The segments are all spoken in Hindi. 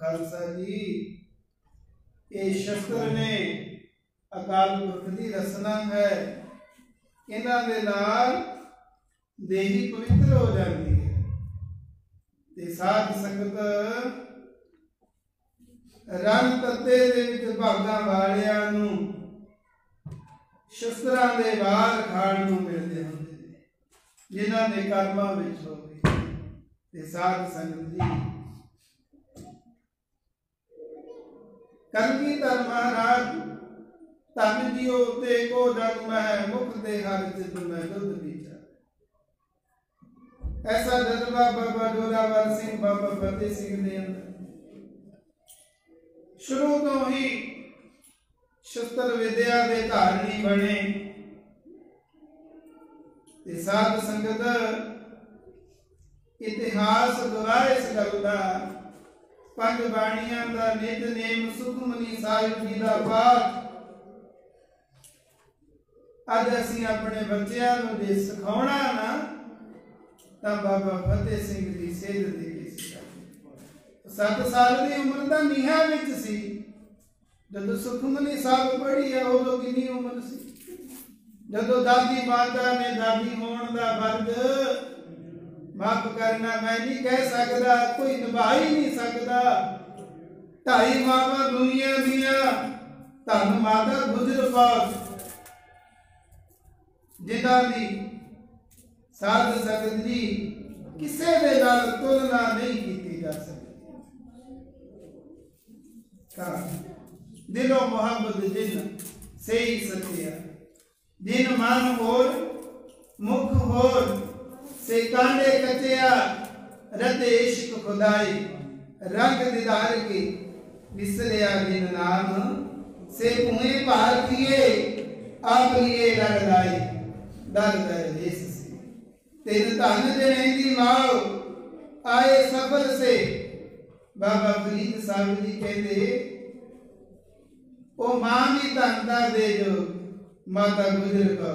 खालसा जी ये शस्त्र ने अकाल पुरख की रचना है, इन्हां दे नाल देही पवित्र हो जाती है ते साध संगत रंग तत्ते दे विच भागां वालियां नूं शस्त्रां दे वार खाण नूं मिलदे हुंदे ने जिन्हां दे कर्मां विच होवे ते साध संगत जी कलगीधर महाराज धन जियो ते को जग मैं मुख दे हर चित में दुध पीता। ऐसा जज्बा बाबा जोरावर सिंह बाबा फतेह सिंह ने शुरू तो ही शस्त्र विद्या दे धारणी बने। साध संगत इतिहास गवाह इस गल दा पंज बाणियां दा नितनेम सुखमनी साहिब जी दा पाठ अज असीं अपने बच्चों नूं जे सिखाउणा ना तां बाबा फतेह सिंह दी सेध दे के सिखाई। 7 साल दी उम्र दा नीहां विच सी जदों सुखमनी साहिब पढ़ी है उदों किन्नी उम्र सी। जदों दादी माता ने दादी होण दा वर्ग माफ करना मैं नहीं कह सकता, कोई निभा ही नहीं सकता। 2.5 मावा दुनिया दिया धन माता गुजर पास जिन्हां दी साध संगत जी किसे दे नाल तुलना नहीं की जा सकती। दिलों मोहब्बत जिन से ही सत्या जिन मन होर मुख होर से कांडे कचिया रते इश्क खुदाई रंग दीदार की विसरिया जिन नाम से कुएं पार किए आप लिए लगलाई दर दर देश से तेन धन जनेंदी माओ आए सफर से। बाबा फरीद साहब जी कहते ओ मां भी धन दे जो माता गुजर का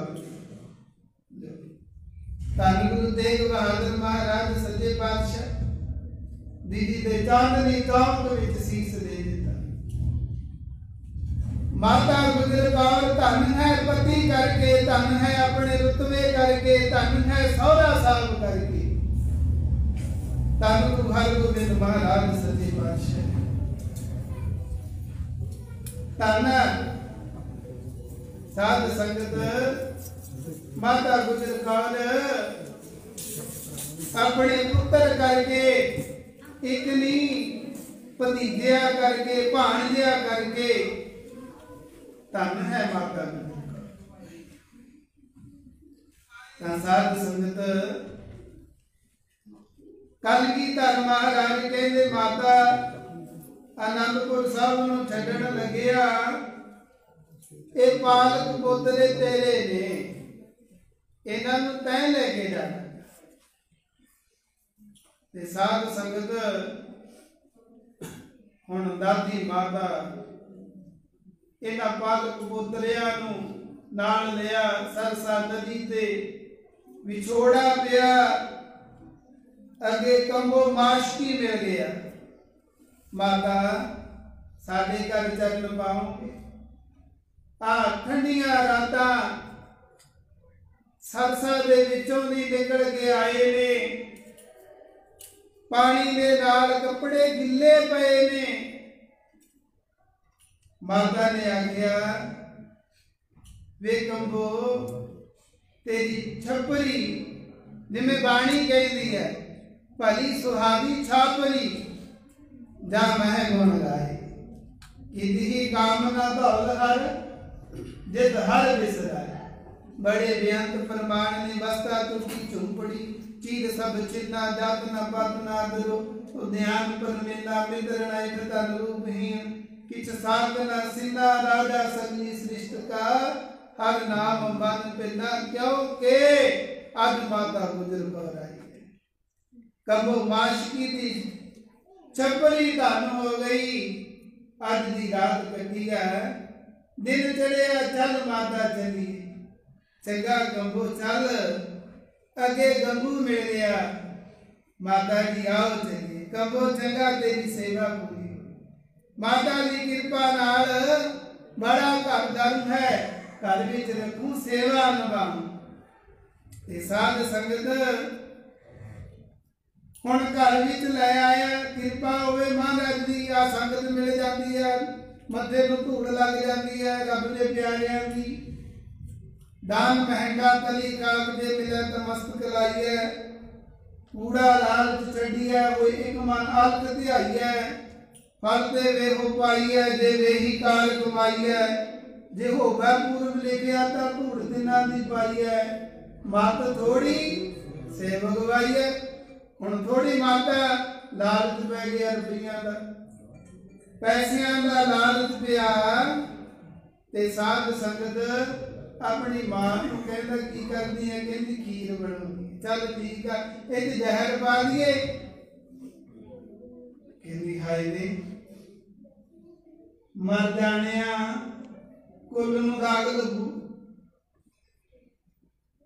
धन गुरु तेग बहादुर महाराज सच्चे पातशाह दीदी दे चांदनी चौक विच सीस दे दिता। माता गुजर कौर धन है पति करके, धन है अपने रुतबे करके, धन है सौरा साहब करके। धन गुरु हरगोबिंद महाराज सच्चे पातशाह धन साध संगत माता गुजर कौर अपने पुत्र करके एक नहीं भतीजिया करके भाणजिया करके धन है माता गुजर। साध संगत कलगीधर महाराज कहते माता आनंदपुर साहब नूं छड्डण लगिया ये पालक पोतरे तेरे ने इन्हां नूं तैं लेके जाना। ते साध संगत हुण दादी माता इन्हां पालक पोतरियां नूं नाल लिया। सरसा नदी ते विछोड़ा पिया, अगे कंबो माशकी मिल गया। माता साडे घर चरण पाओगे। आ ठंडियां रातां सरसा दे विचों दी निकल के आए ने, पानी दे नाल कपड़े गिले पे ने। माता ने आख्या वे कंबो तेरी छपरी जिमें बाणी कहती है भली सुहागी छापरी जा मह गुण गाए कि कामना धौल हर जिद हर बिसराए। बड़े बेअंत प्रमाण ने बसता तुझी झुंपड़ी चीर सब चिन्ना जात न पात न दरो उद्यान पर मेला मित्र नाय तन रूपहीन किछ साध न सिन्ना राजा सगली सृष्टि का हर नाम मन पिना क्यों के आज माता गुजर पर आई है कबो माशकी दी छपरी धन हो गई आज दी रात कटी है दिन चढ़िया चल माता चली चंगा गंभो चल अगे गंभू मिल गया माता जी आओ चलिए गंभो चंगा तेरी सेवा पूरी माता की कृपा नाल बड़ा घर धर्म है घर विच रखूं सेवा निभाऊं ते साध संगत हुण घर विच ले आया कृपा होवे महाराज दी आ संगत मिल जाती है मथे नूं धूड़ लग जाती है रब दे प्यारियां दी दान महंगा तली काक जे मिले तो मस्तक लाइए कूड़ा लालच चढ़ी है वो एक मन अलग ध्याई है फल ते वे हो पाई है जे वे ही काल कमाई है जे हो वह पूर्व लेके आता धूड़ दिना दी पाई है मत थोड़ी सेवक गवाई है हुण थोड़ी माता लालच पै गया रुपया का पैसियां का लालच पिया ते साध संगत अपनी मां को कहता की करनी है कहती खीर बनानी चल ठीक है एक जहर पा दिए कहती हाय ने मर जाने कुल नूं दाग लगू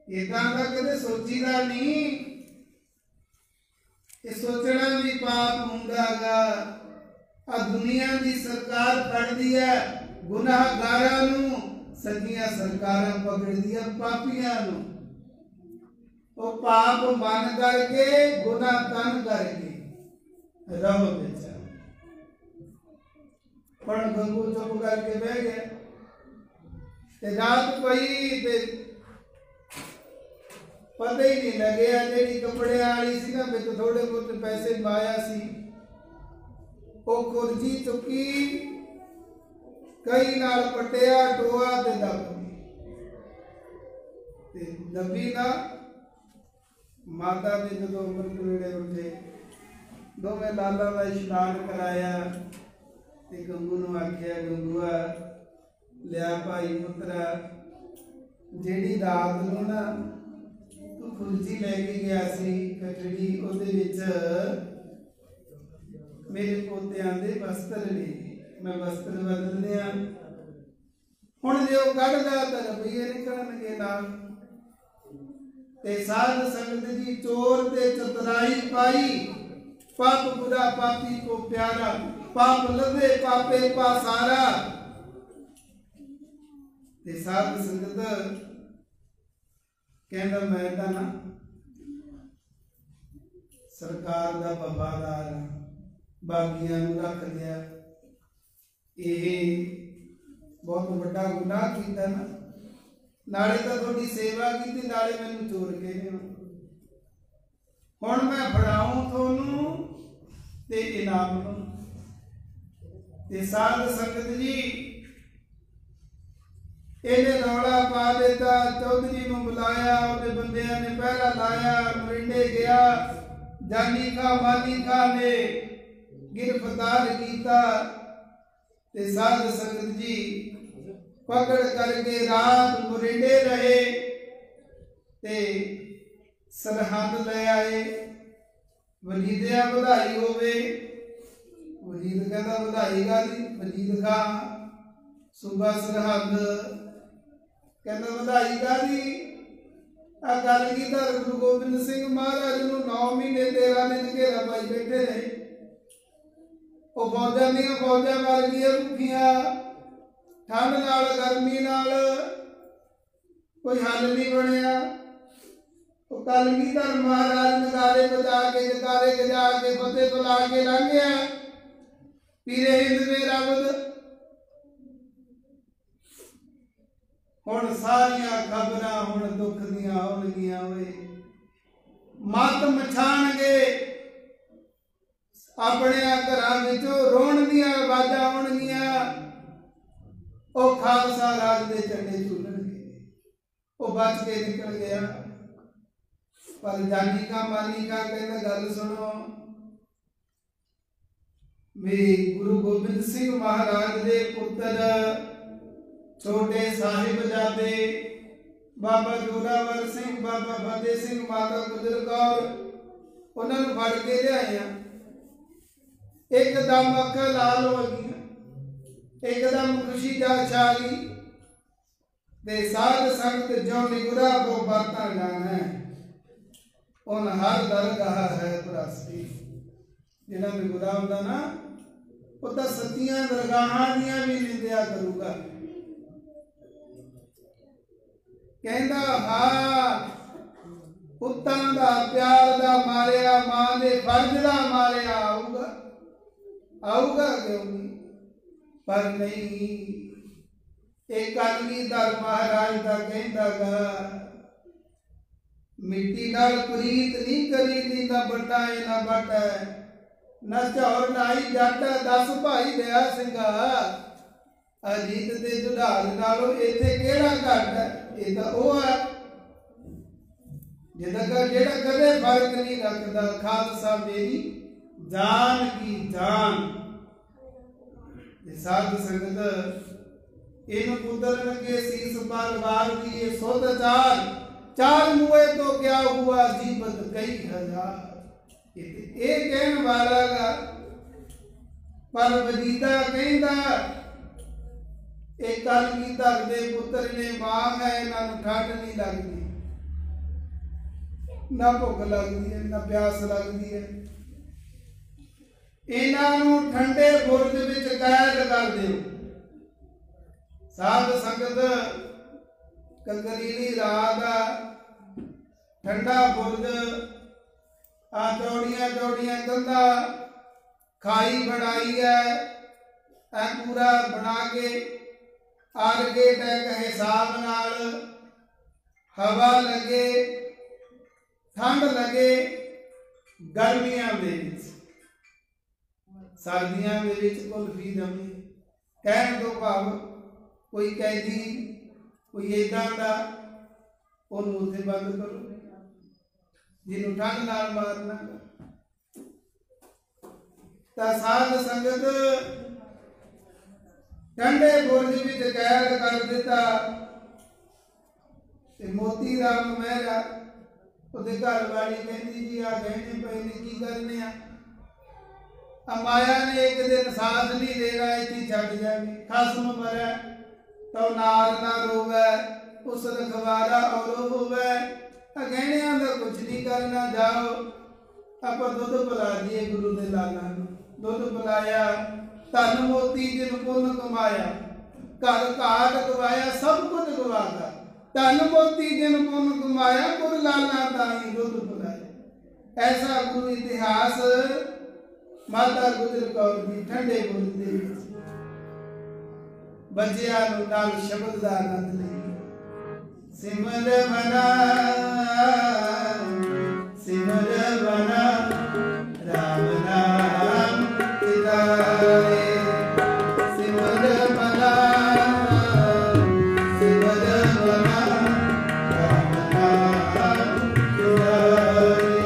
इदां दा कदे सोचीदा नहीं ये सोचना भी पाप हुंदागा आ दुनिया की सरकार फड़दी है गुनाहगारां नूं सगिया सरकारां पकड़ दिया पापियां नूं ओ पाप मन करके गुनाह तन करके रहो बेचा पण गंगू चुप करके बह गया ते रात पई ते पता ही नहीं लगे जेडी कपड़े वाली सी ना विच थोड़े बहुत पैसे माया सी ओ कुर्जी चुकी कई नाल पटिया टोआ ते दबी ना माता ने जो अमृत वेले उठे दोवें लाला का इशनान कराया ते गंगू नूं आख्या गंगूआ लिया भाई पुत्रा जेड़ी रात नूं ना तू कुर्सी लेके गया सी कटड़ी ओदे विच मेरे पोतियां दे वस्त्र ने मैं वस्त्र बदल दिया हुण जो कढ़दा तां रुपये निकलणगे नाल ते साध संगत जी चोर ते चतुराई पाई पाप बुरा पापी को प्यारा पाप लदे पापे पासारा ते साध संगत कहंदा मैं तां ना सरकार दा वफादार बागियां नूं रख लिया बहुत बड़ा गुनाह किया ना नाले तो थोड़ी सेवा की नाले मैनू चोर के हुण मैं फड़ाऊं थोनू ते इनाम नूं ते साध संगत जी इन्हें रौला पा देता चौधरी नूं बुलाया उहदे बंदियां ने पहरा लाया मरिंडे गया जानी का मानी का ने गिरफ्तार किया ते साध संगत जी पकड़ करके रात मुरिंडे रहे ते सरहद ले आए वजीदिया बधाई होवे वजीद कहता बधाई गाली वजीद खां सूबा सरहद कहता बधाई गाली आ गल की गुरु गोबिंद सिंह महाराज नूं 9 महीने 13 दिन घेरा पाई बैठे रहे फौजा दियां फौजा मर गई भुखियां ठंड नाल गर्मी नाल कोई हल नहीं बनया कलगीधर महाराज नगारे बजा के जकारे गजा के फतेह बुला के लंघ गया पीरे हिंद मेरा बुध हुण सारियां खबरां हुण दुख दियां होणगियां ओए मत मछाणगे अपने घरां विचों रोण दियां आवाज़ां आउणगियां ओ खालसा राज दे झंडे झूलणगे वो बच के निकल गया। पर जानी का मानी का कहता गल सुनो भी गुरु गोबिंद सिंह महाराज दे पुत्र छोटे साहिबजादे बाबा जोरावर सिंह, बाबा फतेह सिंह, माता गुजर कौर उन्होंने फड़ के लिया। एकदम अक्खां लाल हो गई, एकदम खुशी जा छा गई। ते साध संगत जो निगुरा को बातां जाना है उन हर दरगाह है प्रस्ती। जिहड़ा निगुरा हुंदा ना वो तो सत्तियां दरगाहां दियां भी निंदिया करूगा। कहंदा हाँ पुत्तां दा प्यार दा मारिया, मां दे फर्ज दा मारिया आऊगा, आऊगा क्यों नहीं? पर नहीं, एक कलगीधर महाराज दा कहंदा गा मिट्टी नाल प्रीत नहीं करीदी, ना बड़ा है ना बट है, ना चौर नाई जट। 10 भाई दया सिंघा अजीत दे जुढ़ाल नालों इत्थे किहड़ा घट है? ये तो वह है जेड़ा कदे फर्क नहीं रखता। खालसा मेरी जान की जान। साध संगत इन पुत्र लगे शीस पर वार दिए सोत चार, चार मुए तो क्या हुआ जीवत कई हजार। ये कहने वाला का पर वजीदा कहता एक कलगीधर दे पुत्र ने मां है, इन्हां नूं ठंड नहीं लगती, ना भुख लगती है, ना प्यास लगती है। इन्हां नूं ठंडे बुरज विच कैद कर दिओ। साध संगत कंकरीली रात ठंडा बुरज आ चौड़ियां चौड़ियां कंधा खाई बनाई है, ऐ पूरा बना के आरगे टैक हिसाब नाल हवा लगे, ठंड लगे। गर्मियां दे विच सर्दियां दे विच कुल्फी जमे। कहण तो भाव कोई कैदी कोई इदां दा ओनूं उत्थे बंद करो जिन्हों ठंड नाल मारना। तां साध संगत ठंडे बुरज विच कैद कर दिता। ते मोती राम मेहरा ਉਹਦੇ घर वाली कहती जी आ गहने पे ने की करने आ माया ने एक दिन साथ नहीं देना, इतनी छड़ जाएगी। खसम मरे तो नार ना रोवे, उस रखवारा और होवे। गहनिया का कुछ नहीं करना, जाओ आप दुध पिला दिए गुरु दे लाला। दुध पिलाया, धन मोती जिन पुन कमाया, घर घाट गवाया, सब कुछ गवाता। धन मोती जिन पुन कमाया, गुरु लाला ताई दुध पिलाया। ऐसा गुरु इतिहास माता गुजर कौर जी ठंडे बुरज दे विच बच्चियां नूं नाल शब्द दा आनंद लई। सिमर बना राम नाम चितारे। सिमर बना राम नाम चितारे।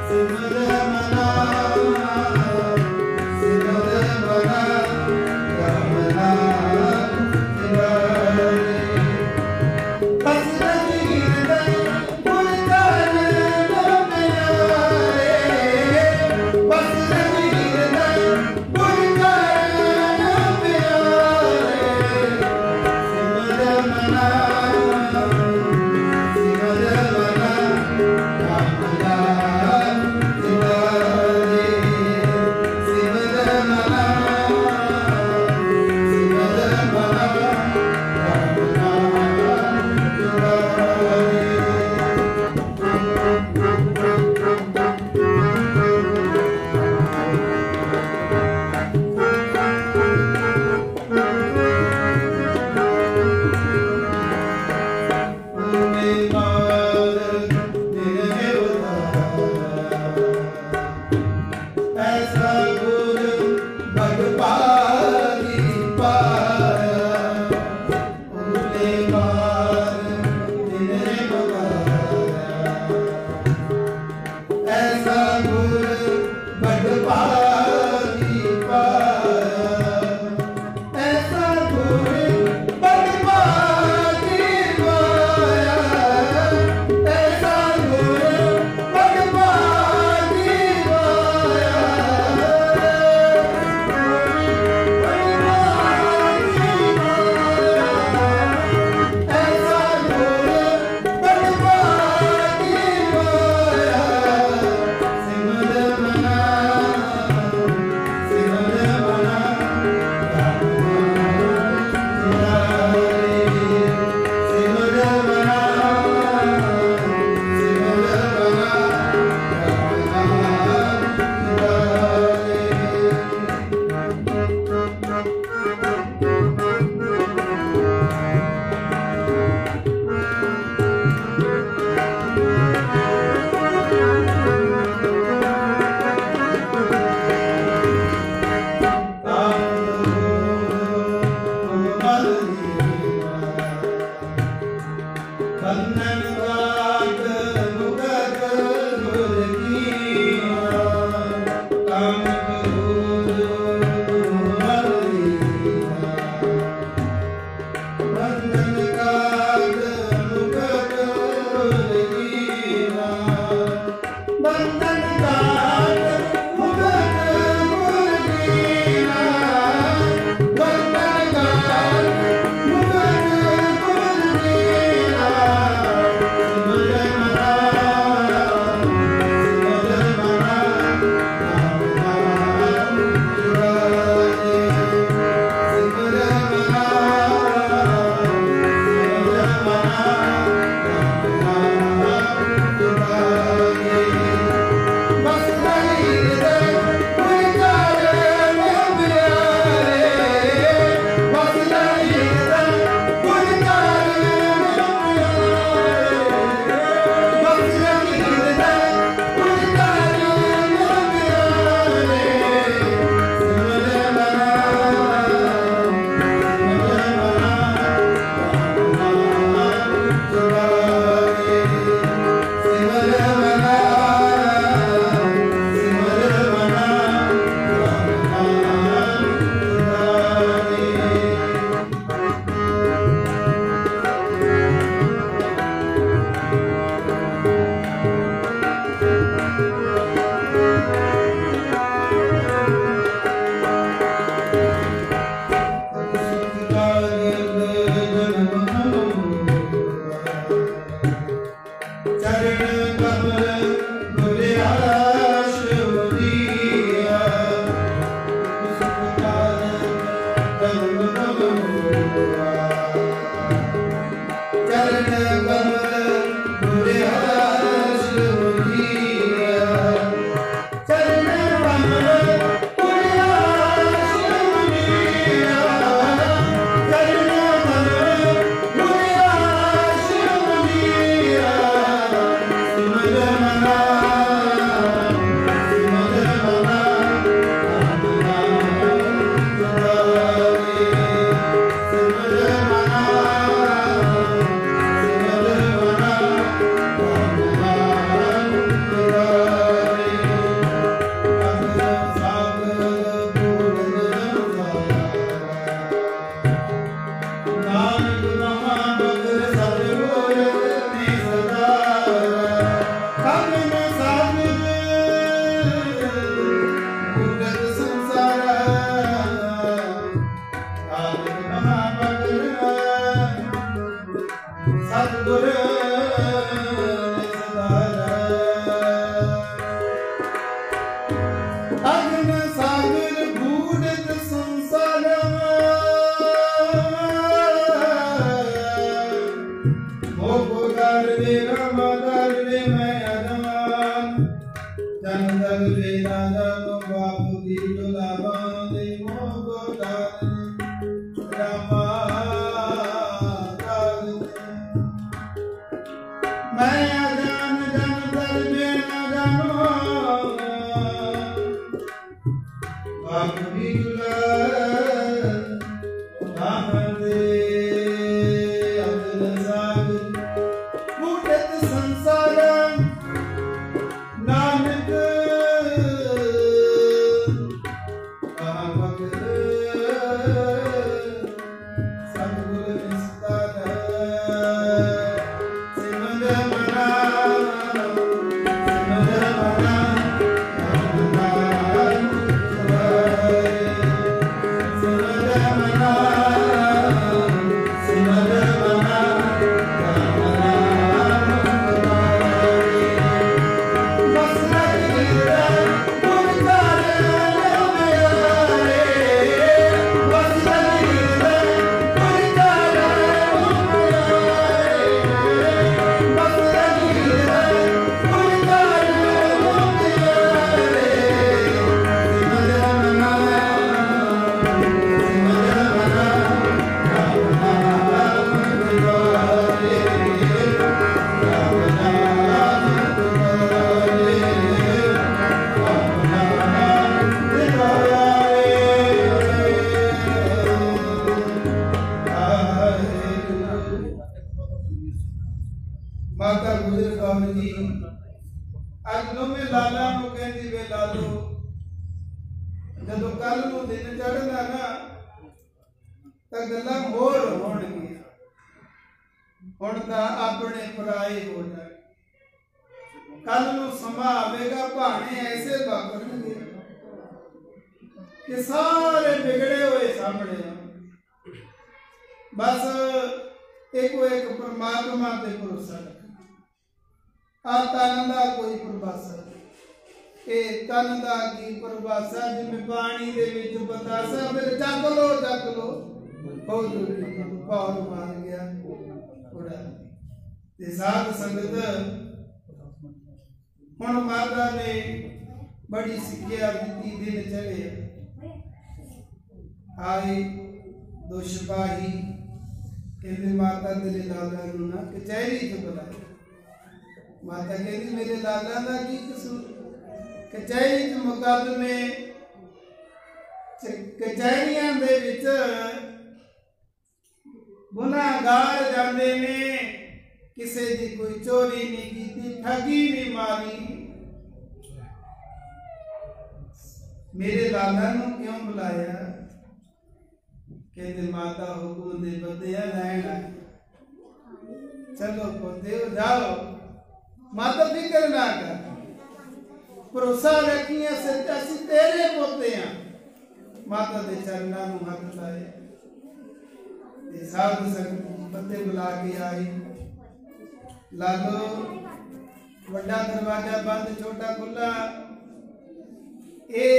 सिमर बना राम नाम चितारे। चरण कमल गुर आश्रम दिया चरण कमल गुर आश्रम दिया चरण कमल गुर आश्रम दिया चरण कमल गुर आश्रम दिया सिमर मना साध संगत हुण माता ने बड़ी सिक्ख्या दी दिन चले आए दो सिपाही कहते माता तेरे लाला नूं ना कचहरी च बुलाया माता कहती मेरे लाला दा की कसूर कचहरी च मुकदमे कचहरियां दे विच गुनाहगार जांदे ने किसे दी कोई चोरी नहीं की ठगी नहीं मारी मेरे लाला नूं क्यों बुलाया कहते माता हुकुम दे बंदिया लैन चलो पोते जाओ माता फिक्र ना कर भरोसा रखिए असी तेरे पोते हैं माता दे चरणा नूं हथ लाए साध संगत बंदे बुला के आई लालो बड़ा दरवाजा बंद छोटा खुला ए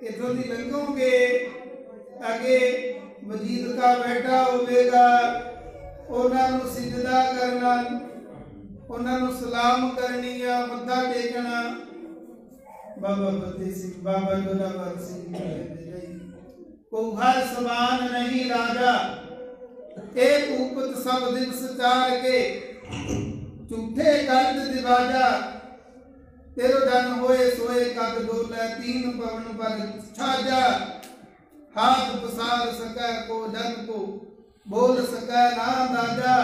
इथों दी लंघोगे आगे वजीर का बैठा होगा उन्होंने सिजदा करना उन्होंने सलाम करनी है मत्था टेकना बाबा फतेह सिंह बाबा जोरावर सिंह को हर समान नहीं राजा एक उपत सब दिवस चार के झूठे कर्ज दिवाजा तेरो धन होए सोए कद डोले तीन पवन पर छाजा हाथ पसार सकै को धन को बोल सकै ना दादा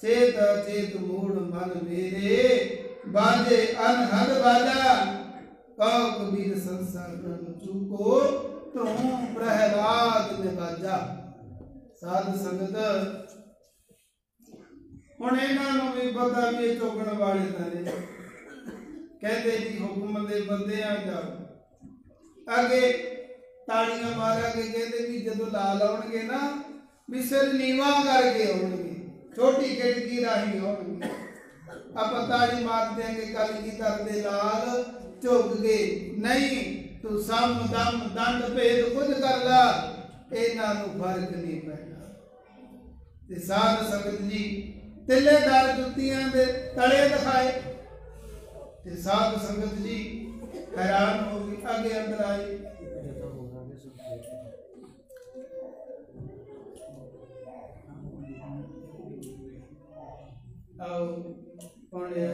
चेत चेत मूड मन मेरे बाजे अनहद बाजा कौ कबीर संसार ब्रह्म चूको तुम प्रहलाद ने बाजा साध संगत हुण इन्हां नूं भी पता भी चुकण वाले ताने कहते जी हुक्म दे बंदियां जाओ आगे ताड़ियां मारा के कहते भी जदों ला लाउणगे ना भी सिर नीवा करके आउणगे छोटी खिड़की राही आउणगे आपां ताड़ी मार देंगे कल की तरदे लाल झुक गए नहीं तू सम दम दंड भेद खुद कर ला इन्हां नूं फर्क नहीं पैंदा ते साध संगत जी तिल्लेदार जुत्तियां दे तले दिखाए ते साध संगत जी हैरान हो गई आगे अंदर आए आओ कौन है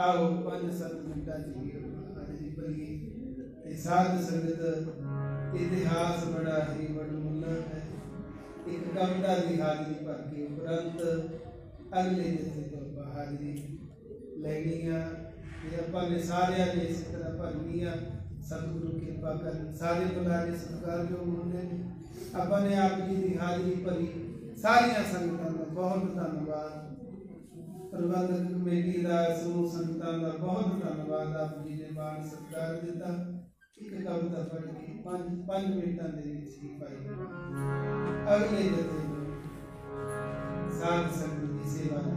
आओ 5-7 मिनट जी बलिए साध संगत इतिहास बड़ा ही वडमुल्ला है एक कविता की हाजरी भर के उपरंत अगले जथे तो हाजरी लेनी अपने सारे ने इस तरह भरनी सतगुरु कृपा कर सारे बुलारे सत्कार जो होंगे अपने आप जी की हाजरी भरी सारिया संगतां का बहुत धन्यवाद प्रबंधक कमेटी का समूह संगतां का बहुत धन्यवाद आप जी ने मान सत्कार दिता एक कविता पढ़ के 5 मिनटां दे विच ही पाई अगले जथे साध संगत की सेवा दे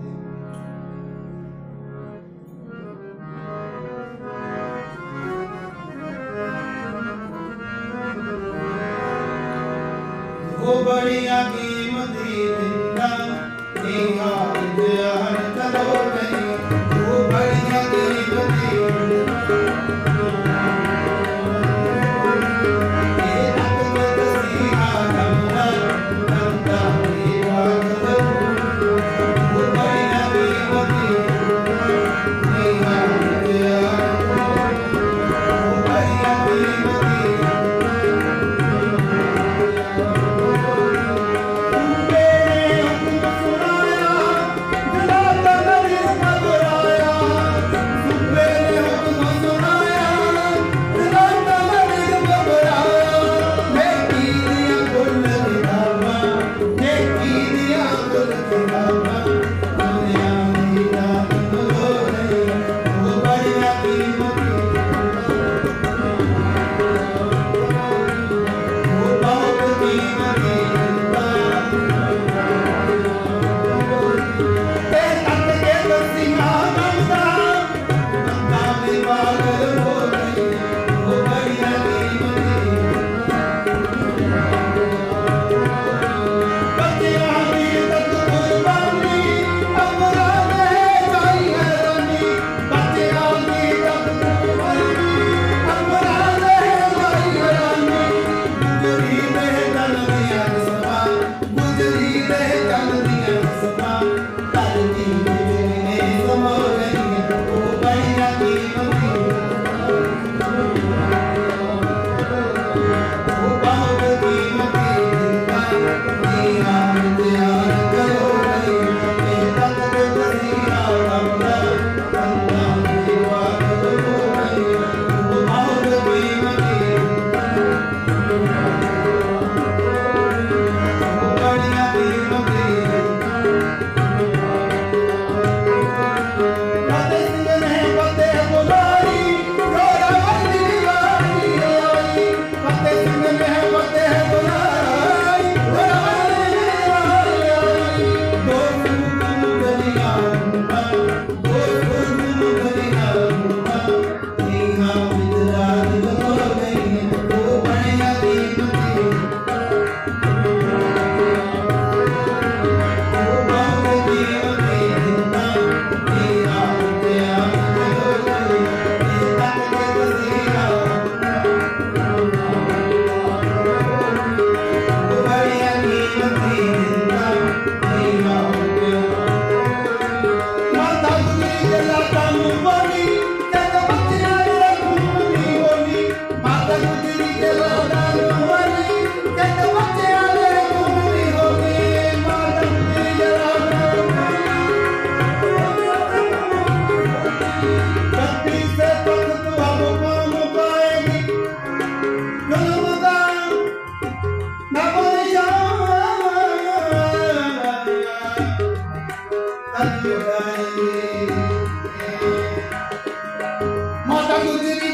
वो बढ़िया कीमत दिंदा निहा विद्यान करो नहीं वो बढ़िया कीमत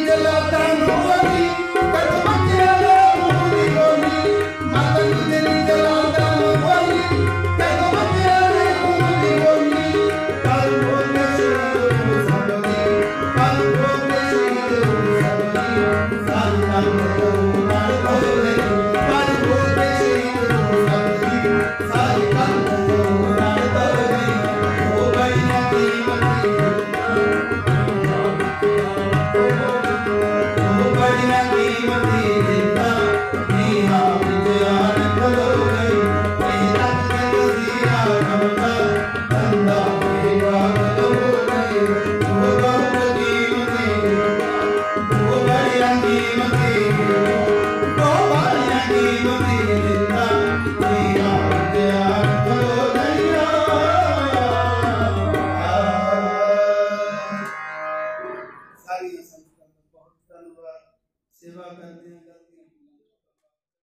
जलाता मोहनी कर बच्चे मोहनी होनी माता तुझे नहीं जलाता मोहनी कर बच्चे मोहनी होनी पर बोले शहीद सबनी पर बोले शहीद सबनी साल